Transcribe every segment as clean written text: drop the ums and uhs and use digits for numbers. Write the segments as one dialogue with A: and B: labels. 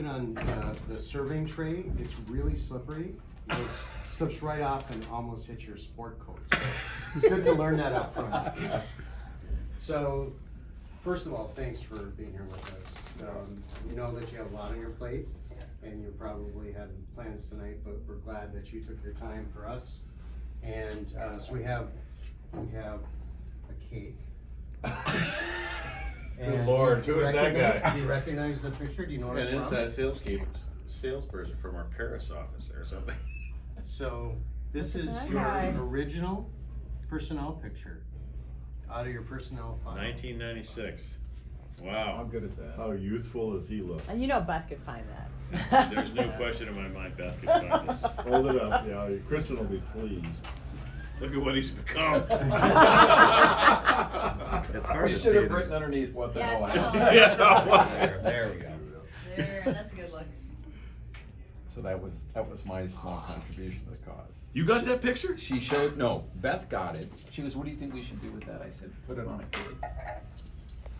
A: on the serving tray, it's really slippery. It goes, slips right off and almost hits your sport coat. So it's good to learn that up front. So, first of all, thanks for being here with us. We know that you have a lot on your plate, and you probably had plans tonight, but we're glad that you took your time for us. And so we have a cake.
B: Good Lord, who is that guy?
A: Do you recognize the picture? Do you know what
B: An
A: it's from?
B: inside salesperson from our Paris office or something.
A: So this is
C: that
A: your
C: guy.
A: original personnel picture out of your personnel file.
B: 1996.
D: How
B: Wow.
D: good is that?
E: How youthful does he look?
C: And you know Beth could find that.
B: There's no question in my mind Beth could find this.
E: Hold it up, yeah, Kristen will be pleased.
B: Look at what he's become.
F: It's hard
D: You
F: to
D: should
F: see
D: have
F: it.
D: written underneath what the
C: Yeah,
D: hell
C: it's
D: happened.
C: on.
B: Yeah.
F: There we go.
C: There, that's a good look.
D: So that was my small contribution to the cause.
B: You got that picture?
D: She showed, no, Beth got it. She goes, what do you think we should do with that? I said, put it on a cake.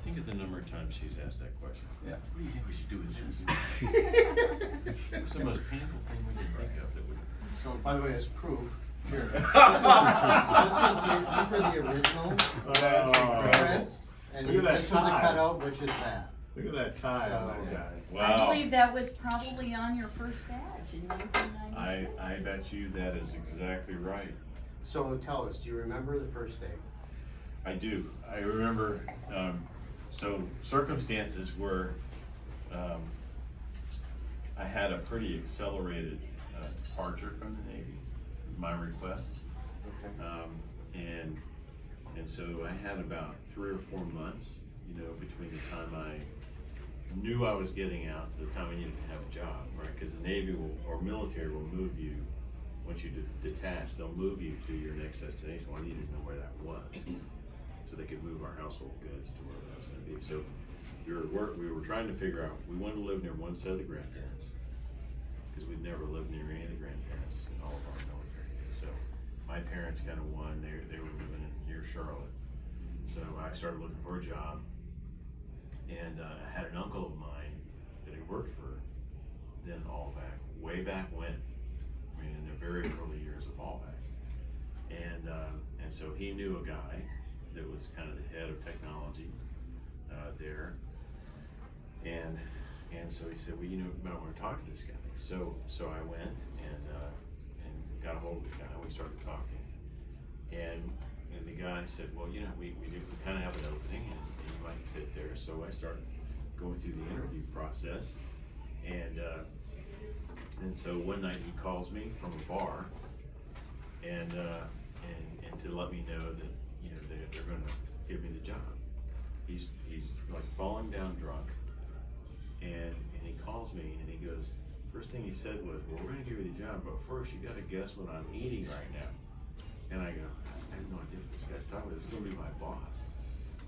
B: Think of the number of times she's asked that question.
D: Yeah.
B: What do you think we should do with this? What's the most painful thing we can think of that would?
A: So, by the way, as proof, here. These were the original
E: Oh,
A: prints, and
E: Look at that
A: this was a
E: tie.
A: cutout, which is that.
E: Look at that tie on
A: So,
E: that guy.
G: I
B: Wow.
G: believe that was probably on your first badge in 1996.
B: I bet you that is exactly right.
A: So tell us, do you remember the first day?
B: I do. I remember, so circumstances were, I had a pretty accelerated departure from the Navy, my request.
A: Okay.
B: And so I had about 3 or 4 months, between the time I knew I was getting out to the time I needed to have a job, right? Because the Navy or military will move you, once you detach, they'll move you to your next destination. Well, I needed to know where that was, so they could move our household goods to where that was gonna be. So we were trying to figure out, we wanted to live near one set of the grandparents, because we'd never lived near any of the grandparents in all of our military days. So my parents kind of won, they were living near Charlotte. So I started looking for a job, and I had an uncle of mine that had worked for then Allvac, way back when, I mean in the very early years of Allvac. And so he knew a guy that was kind of the head of technology there. And so he said, well, you might want to talk to this guy. So I went and got a hold of the guy, and we started talking. And the guy said, well, we kind of have an opening, and you might fit there. So I started going through the interview process, and so one night he calls me from a bar, and to let me know that they're going to give me the job. He's like falling down drunk, and he calls me and he goes, first thing he said was, well, we're going to give you the job, but first you got to guess what I'm eating right now. And I go, I have no idea what this guy's talking about. This is going to be my boss.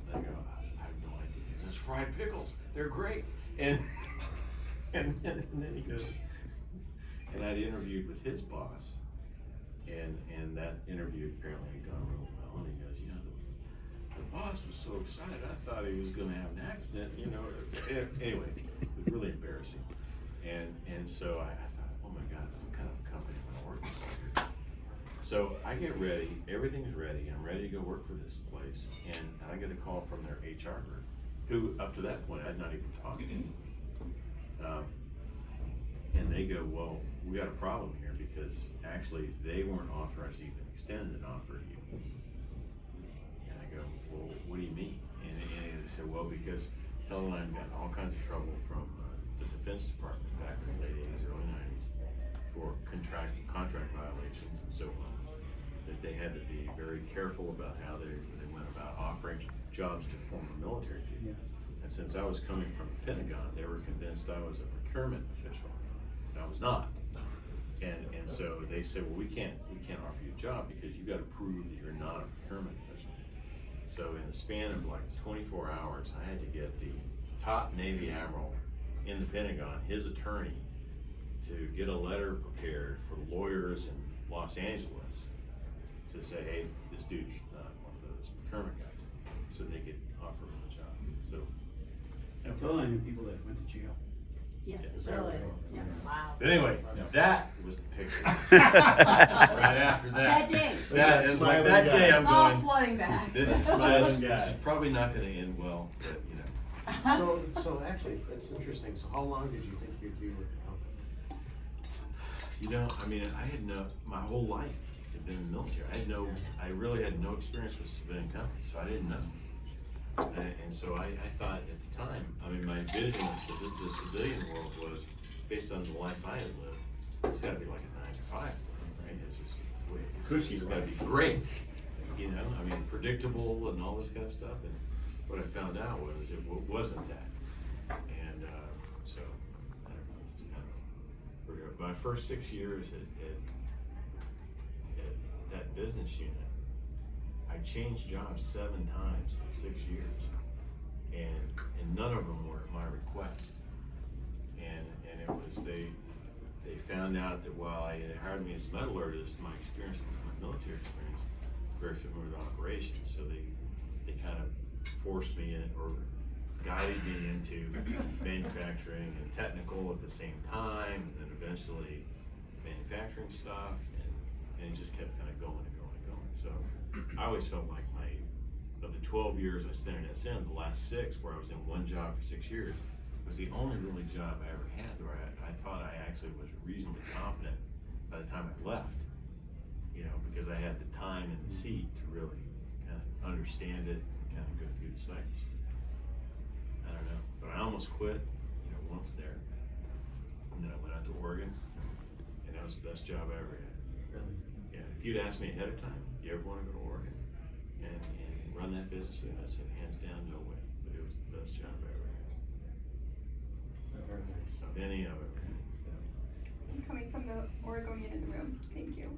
B: And I go, I have no idea. It's fried pickles. They're great. And then he goes, and I'd interviewed with his boss, and that interview apparently had gone real well. And he goes, the boss was so excited. I thought he was going to have an accident. Anyway, it was really embarrassing. And so I thought, oh my God, what kind of a company am I working for? So I get ready, everything's ready, I'm ready to go work for this place, and I get a call from their HR group, who up to that point I'd not even talked to. And they go, well, we got a problem here, because actually they weren't authorized to even extend an offer to you. And I go, well, what do you mean? And they said, well, because Teledyne got in all kinds of trouble from the Defense Department back in the late 80s, early 90s for contract violations and so on. That they had to be very careful about how they went about offering jobs to former military people. And since I was coming from the Pentagon, they were convinced I was a procurement official, and I was not. And so they said, well, we can't offer you a job because you got to prove that you're not a procurement official. So in the span of like 24 hours, I had to get the top Navy admiral in the Pentagon, his attorney, to get a letter prepared for lawyers in Los Angeles to say, hey, this dude's not one of those procurement guys, so they could offer him a job. So
H: Teledyne had people that went to jail.
G: Yeah.
B: So-
C: Really?
G: Yeah.
C: Wow.
B: But anyway, that was the picture. Right after that.
G: That day.
B: That is like,
E: Smiling
B: that
E: guy.
B: day I'm
C: It's all
B: going,
C: flooding back.
B: this is
E: Smiling
B: just, this
E: guy.
B: is probably not gonna end well, but you know.
A: So actually, that's interesting. So how long did you think you'd be with the company?
B: You know, I mean, I had my whole life had been in the military. I really had no experience with civilian companies, so I didn't know. And so I thought at the time, I mean, my vision of the civilian world was based on the life I had lived. It's gotta be like a 9 to 5 thing, right? It's just,
E: Cushy
B: it's gotta
E: life.
B: be great, you know? I mean, predictable and all this kind of stuff. And what I found out was it wasn't that. And so, I don't know, just kind of, my first 6 years at that business unit, I changed jobs 7 times in 6 years, and none of them were at my request. And it was they found out that while they hired me as a metallurgist, my experience was my military experience, very familiar with operations. So they kind of forced me in, or guided me into manufacturing and technical at the same time, and then eventually manufacturing stuff, and it just kept kind of going and going and going. So I always felt like of the 12 years I spent at SM, the last 6 where I was in one job for 6 years was the only really job I ever had where I thought I actually was reasonably competent by the time I left, you know, because I had the time and the seat to really kind of understand it and kind of go through the cycles. I don't know, but I almost quit, you know, once there, and then I went out to Oregon, and that was the best job I ever had.
A: Really?
B: Yeah, if you'd asked me ahead of time, you ever want to go to Oregon and run that business unit, I said hands down, no way. But it was the best job I ever had.
A: Very nice.
B: Of any of it.
F: Coming from the Oregonian in the room, thank you.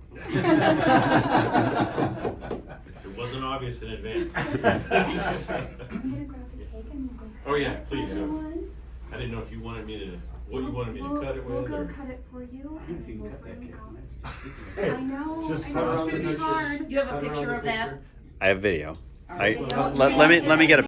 B: It wasn't obvious in advance.
F: I'm gonna grab the cake and we'll go cut
B: Oh, yeah,
F: it.
B: please, yeah.
F: Everyone.
B: I didn't know if you wanted me to, what you wanted me to
F: We'll-
B: cut it
F: We'll
B: with,
F: go
B: or?
F: cut it for you and
A: You can
F: we'll
A: cut that
F: bring
A: cake.
F: out.
E: Hey,
F: I know,
E: just
F: I
E: cut
F: know,
E: around
F: it's
E: the
F: gonna be
E: picture.
F: hard.
G: You have a
A: Cut around
G: picture
A: the
G: of that?
A: picture.
H: I have video.
G: All
H: I,
G: right.
F: Video.
H: let me get a